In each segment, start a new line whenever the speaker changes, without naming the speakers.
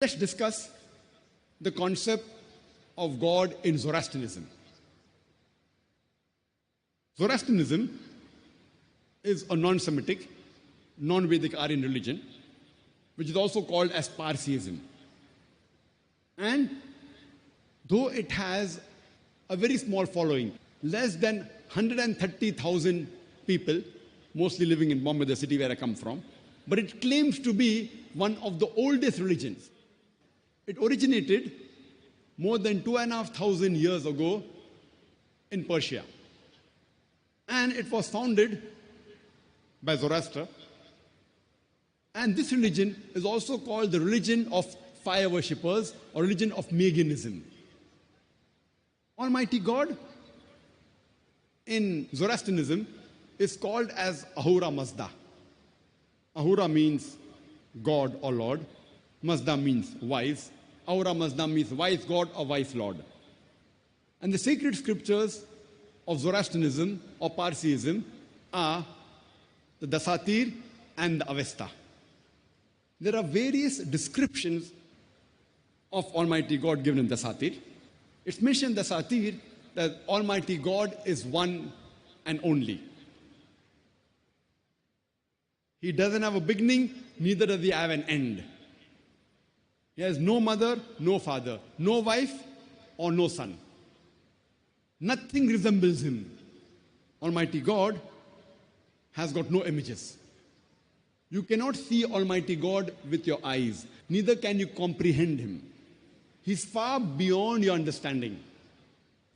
Let's discuss the concept of God in Zoroastrianism. Zoroastrianism is a non-Semitic, non-Vedic Aryan religion, which is also called as Parsiism. And though it has a very small following, less than 130,000 people, mostly living in Bombay, the city where I come from, but it claims to be one of the oldest religions. It originated more than 2,500 years ago in Persia. And it was founded by Zoroaster. And this religion is also called the religion of fire worshippers or religion of Magianism. Almighty God in Zoroastrianism is called as Ahura Mazda. Ahura means God or Lord. Mazda means wise. Ahura Mazda means wise God or wise Lord. And the sacred scriptures of Zoroastrianism or Parsiism are the Dasatir and the Avesta. There are various descriptions of Almighty God given in Dasatir. It's mentioned in Dasatir that Almighty God is one and only. He doesn't have a beginning, neither does he have an end. He has no mother, no father, no wife, or no son. Nothing resembles him. Almighty God has got no images. You cannot see Almighty God with your eyes, neither can you comprehend him. He's far beyond your understanding.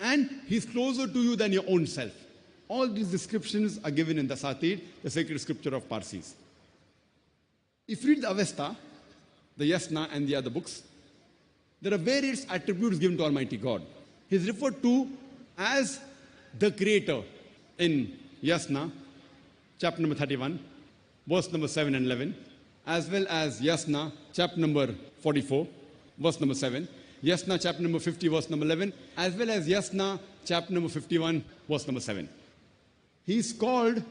And he's closer to you than your own self. All these descriptions are given in Dasatir, the sacred scripture of Parsis. If you read the Avesta, the Yasna and the other books, there are various attributes given to Almighty God. He is referred to as the Creator in Yasna, chapter number 31, verse number 7 and 11, as well as Yasna, chapter number 44, verse number 7, Yasna, chapter number 50, verse number 11, as well as Yasna, chapter number 51, verse number 7. He is called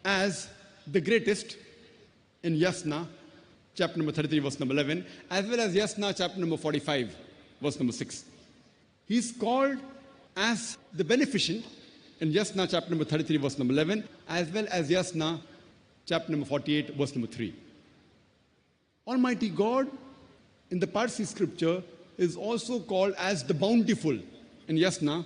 as the greatest in Yasna, chapter number 33, verse number 11, as well as Yasna, chapter number 45, verse number 6. He is called as the beneficent in Yasna, chapter number 33, verse number 11, as well as Yasna, chapter number 48, verse number 3. Almighty God in the Parsi scripture is also called as the bountiful in Yasna,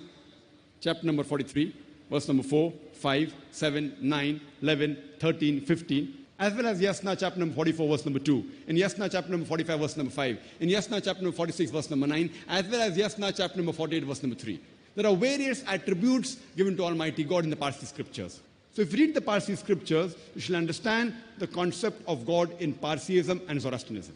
chapter number 43, verse number 4, 5, 7, 9, 11, 13, 15, as well as Yasna chapter number 44, verse number 2, in Yasna chapter number 45, verse number 5, in Yasna chapter number 46, verse number 9, as well as Yasna chapter number 48, verse number 3. There are various attributes given to Almighty God in the Parsi scriptures. So if you read the Parsi scriptures, you shall understand the concept of God in Parsiism and Zoroastrianism.